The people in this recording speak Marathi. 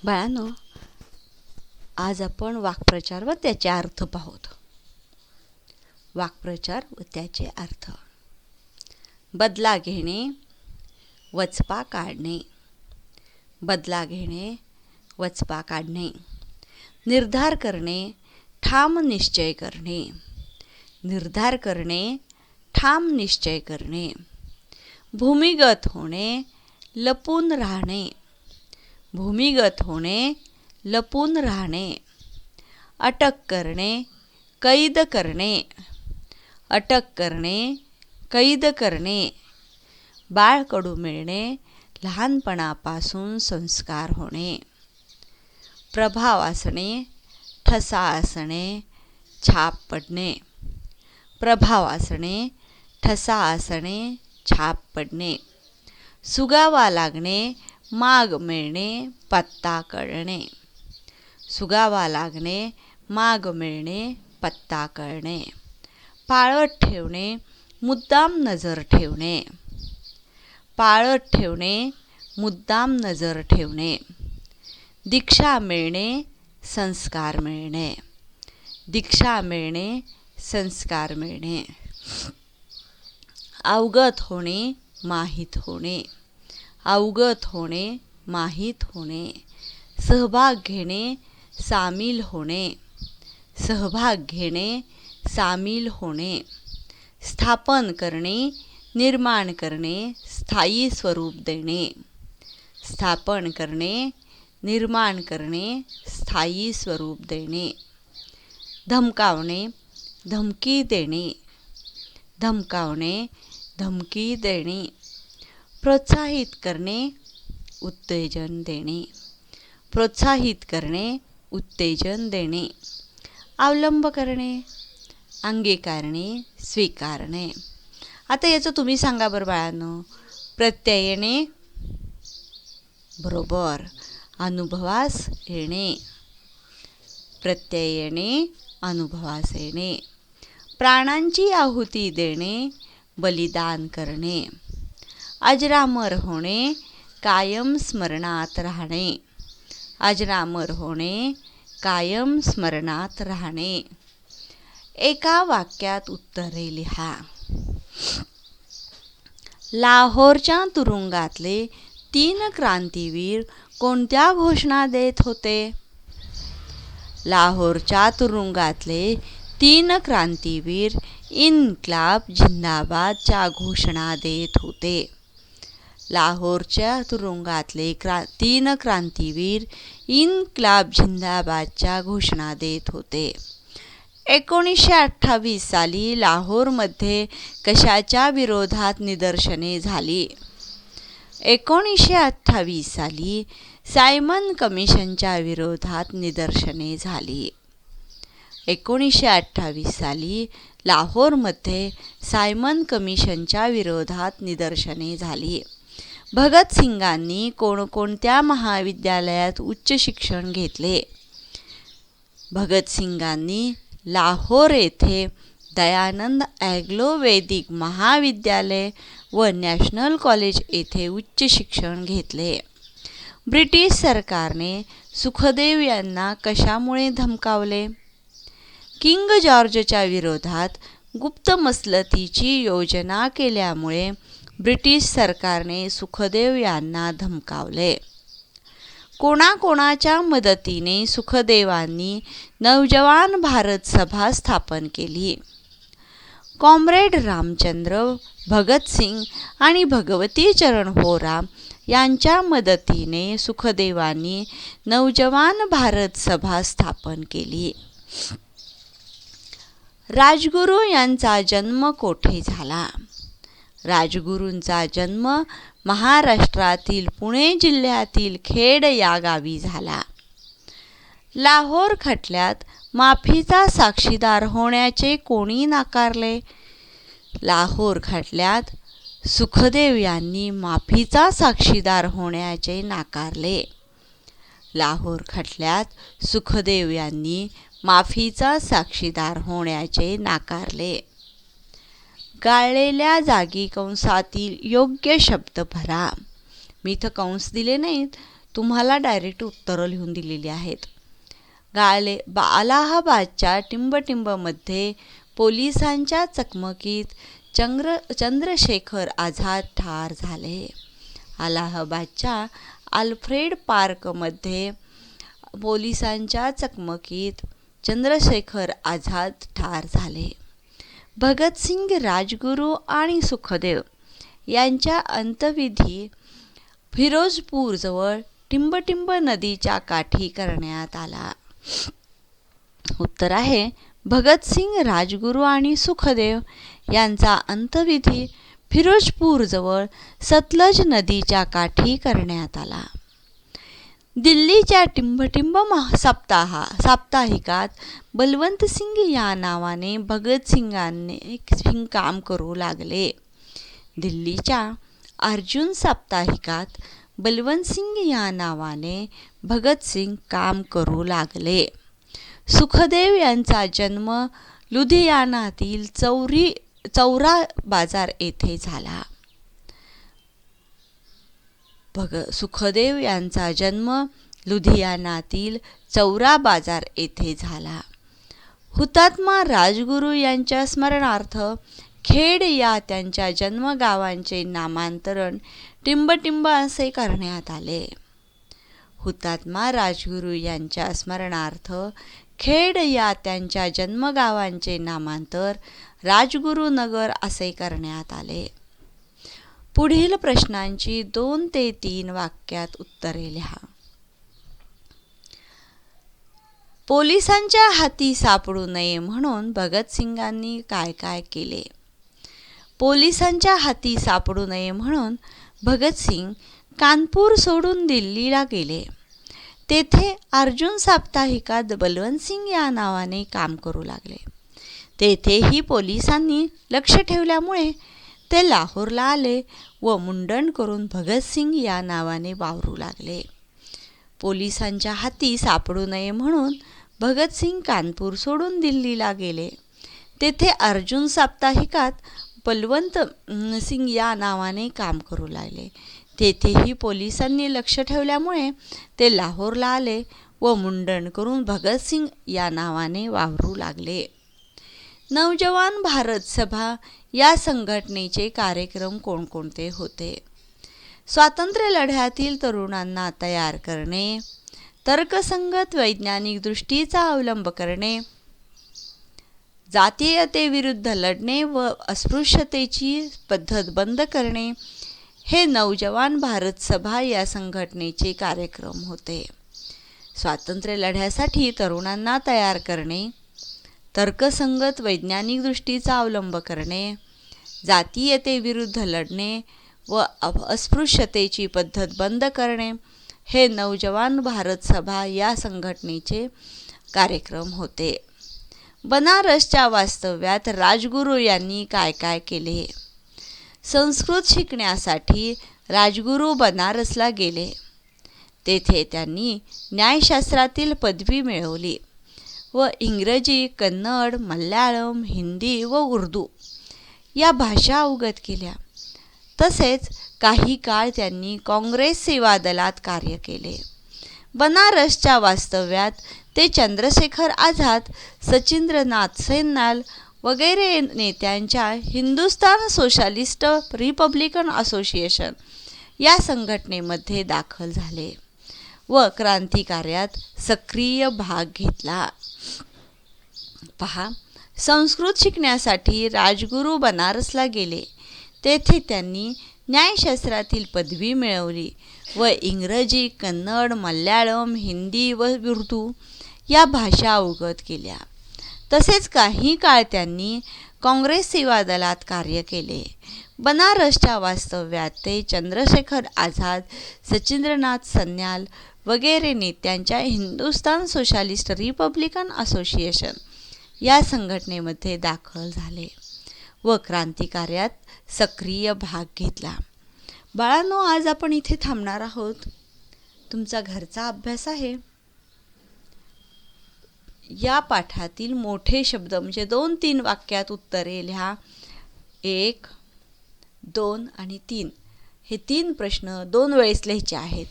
बाळांनो, आज आपण वाक्प्रचार व त्याचे अर्थ पाहूत. वाक्प्रचार व त्याचे अर्थ. बदला घेणे, वचपा काढणे. बदला घेणे, वचपा काढणे. निर्धार करणे, ठाम निश्चय करणे. निर्धार करणे, ठाम निश्चय करणे. भूमिगत होणे, लपून राहणे. भूमिगत होणे, लपून राहणे. अटक करणे, कैद करणे. अटक करणे, कैद करणे. बाळकडू मिळणे, लहानपणापासून संस्कार होणे. प्रभाव असणे, ठसा असणे, छाप पडणे. प्रभाव असणे, ठसा असणे, छाप पडणे. सुगावा लागणे, माग मिळणे, पत्ता कळणे. सुगावा लागणे, माग मिळणे, पत्ता कळणे. पाळत ठेवणे, मुद्दाम नजर ठेवणे. पाळत ठेवणे, मुद्दाम नजर ठेवणे. दीक्षा मिळणे, संस्कार मिळणे. दीक्षा मिळणे, संस्कार मिळणे. अवगत होणे, माहीत होणे. अवगत होणे, माहीत होणे. सहभाग घेणे, सामील होणे. सहभाग घेणे, सामील होणे. स्थापन करणे, निर्माण करणे, स्थायी स्वरूप देणे. स्थापन करणे, निर्माण करणे, स्थायी स्वरूप देणे. धमकावणे, धमकी देणे. धमकावणे, धमकी देणे. प्रोत्साहित करणे, उत्तेजन देणे. प्रोत्साहित करणे, उत्तेजन देणे. अवलंब करणे, अंगीकारणे, स्वीकारणे. आता याचं तुम्ही सांगा बरं बाळांनो. प्रत्यय येणे, बरोबर, अनुभवास येणे. प्रत्यय येणे, अनुभवास येणे. प्राणांची आहुती देणे, बलिदान करणे. अजरामर होणे, कायम स्मरणात राहणे. अजरामर होणे, कायम स्मरणात राहणे. एका वाक्यात उत्तरे लिहा. लाहोरच्या तुरुंगातले 3 क्रांतीवीर कोणत्या घोषणा देत होते? लाहोरच्या तुरुंगातले 3 क्रांतीवीर इन्क्लाब जिंदाबादच्या घोषणा देत होते. लाहोरच्या तुरुंगातले 3 क्रांतीवीर इन्क्लाब जिंदाबादच्या घोषणा देत होते. 1928 साली लाहोरमध्ये कशाच्या विरोधात निदर्शने झाली? 1928 साली सायमन कमिशनच्या विरोधात निदर्शने झाली. 1928 साली लाहोरमध्ये सायमन कमिशनच्या विरोधात निदर्शने झाली. भगतसिंगांनी कोणकोणत्या महाविद्यालयात उच्च शिक्षण घेतले? भगतसिंगांनी लाहोर येथे दयानंद ॲग्लो वैदिक महाविद्यालय व नॅशनल कॉलेज येथे उच्च शिक्षण घेतले. ब्रिटिश सरकारने सुखदेव यांना कशामुळे धमकावले? किंग जॉर्जच्या विरोधात गुप्त मसलतीची योजना केल्यामुळे ब्रिटिश सरकारने सुखदेव यांना धमकावले. कोणाकोणाच्या मदतीने सुखदेवांनी नवजवान भारत सभा स्थापन केली? कॉम्रेड रामचंद्र, भगतसिंग आणि भगवती चरण होरा यांच्या मदतीने सुखदेवांनी नवजवान भारत सभा स्थापन केली. राजगुरू यांचा जन्म कोठे झाला? राजगुरूंचा जन्म महाराष्ट्रातील पुणे जिल्ह्यातील खेड या गावी झाला. लाहोर खटल्यात माफीचा साक्षीदार होण्याचे कोणी नाकारले? लाहोर खटल्यात सुखदेव यांनी माफीचा साक्षीदार होण्याचे नाकारले. लाहोर खटल्यात सुखदेव यांनी माफीचा साक्षीदार होण्याचे नाकारले. गाळलेल्या जागी कंसातील योग्य शब्द भरा. मी इथं कंस दिले नाहीत, तुम्हाला डायरेक्ट उत्तरं लिहून दिलेली आहेत. अलाहाबादच्या टिंबटिंबमध्ये पोलिसांच्या चकमकीत चंद्रशेखर आझाद ठार झाले. अलाहाबादच्या अल्फ्रेड पार्कमध्ये पोलिसांच्या चकमकीत चंद्रशेखर आझाद ठार झाले. भगतसिंग, राजगुरू आणि सुखदेव यांच्या अंत्यविधी फिरोजपूरजवळ टिंबटिंब नदीच्या काठी करण्यात आला. उत्तर आहे भगतसिंग, राजगुरू आणि सुखदेव यांचा अंत्यविधी फिरोजपूरजवळ सतलज नदीच्या काठी करण्यात आला. दिल्लीच्या टिंबटिंब साप्ताहिकात बलवंतसिंग या नावाने भगतसिंग काम करू लागले. दिल्लीच्या अर्जुन साप्ताहिकात बलवंतसिंग या नावाने भगतसिंग काम करू लागले. सुखदेव यांचा जन्म लुधियानातील चौरा बाजार येथे झाला. सुखदेव यांचा जन्म लुधियानातील चौरा बाजार येथे झाला. हुतात्मा राजगुरू यांच्या स्मरणार्थ खेड या त्यांच्या जन्मगावांचे नामांतरण टिंबटिंब असे करण्यात आले. हुतात्मा राजगुरू यांच्या स्मरणार्थ खेड या त्यांच्या जन्मगावांचे नामांतर राजगुरुनगर असे करण्यात आले. पुढील प्रश्नांची 2 ते 3 वाक्यात उत्तरे लिहा. पोलिसांच्या हाती सापडू नये म्हणून भगतसिंगांनी काय काय केले? पोलिसांच्या हाती सापडू नये म्हणून भगतसिंग कानपूर सोडून दिल्लीला गेले. तेथे अर्जुन साप्ताहिकात बलवंतसिंग या नावाने काम करू लागले. तेथेही पोलिसांनी लक्ष ठेवल्यामुळे ते लाहोरला आले व मुंडन करून भगतसिंग या नावाने वावरू लागले. पोलिसांच्या हाती सापडू नये म्हणून भगतसिंग कानपूर सोडून दिल्लीला गेले. तेथे अर्जुन साप्ताहिकात बलवंत सिंग या नावाने काम करू लागले. तेथेही पोलिसांनी लक्ष ठेवल्यामुळे ते लाहोरला आले व मुंडन करून भगतसिंग या नावाने वावरू लागले. नवजवान भारत सभा या संघटनेचे कार्यक्रम कोणकोणते होते? स्वातंत्र्य लढ्यातील तरुणांना तयार करणे, तर्कसंगत वैज्ञानिक दृष्टीचा अवलंब करणे, जातीयतेविरुद्ध लढणे व अस्पृश्यतेची पद्धत बंद करणे हे नवजवान भारत सभा या संघटनेचे कार्यक्रम होते. स्वातंत्र्य लढ्यासाठी तरुणांना तयार करणे, तर्कसंगत वैज्ञानिक दृष्टीचा अवलंब करणे, जातीयतेविरुद्ध लढणे व अस्पृश्यतेची पद्धत बंद करणे हे नवजवान भारत सभा या संघटनेचे कार्यक्रम होते. बनारसच्या वास्तव्यात राजगुरू यांनी काय काय केले? संस्कृत शिकण्यासाठी राजगुरू बनारसला गेले. तेथे त्यांनी न्यायशास्त्रातील पदवी मिळवली व इंग्रजी, कन्नड, मल्याळम, हिंदी व उर्दू या भाषा अवगत केल्या. तसेच काही काळ त्यांनी काँग्रेस सेवा दलात कार्य केले. बनारसच्या वास्तव्यात ते चंद्रशेखर आझाद, सचिंद्रनाथ सैन्याल वगैरे नेत्यांच्या हिंदुस्तान सोशलिस्ट रिपब्लिकन असोसिएशन या संघटनेमध्ये दाखल झाले व क्रांतिकार्यात सक्रिय भाग घेतला. पहा, संस्कृत शिकण्यासाठी राजगुरू बनारसला गेले. तेथे त्यांनी न्यायशास्त्रातील पदवी मिळवली व इंग्रजी, कन्नड, मल्याळम, हिंदी व उर्दू या भाषा अवगत केल्या. तसेच काही काळ त्यांनी काँग्रेस सेवा दलात कार्य केले. बनारसच्या वास्तव्यात ते चंद्रशेखर आझाद, सचिंद्रनाथ सन्याल वगैरे नेत्यांच्या हिंदुस्तान सोशलिस्ट रिपब्लिकन असोसिएशन या संघटनेमध्ये दाखल झाले व क्रांतिकार्यात सक्रिय भाग घेतला. बाळांनो, आज आपण इथे थांबणार आहोत. तुमचा घरचा अभ्यास आहे. या पाठातील मोठे शब्द म्हणजे 2-3 वाक्यात उत्तरे लिहा. 1, 2 आणि 3 हे 3 प्रश्न 2 वेळेस लिहायचे आहेत.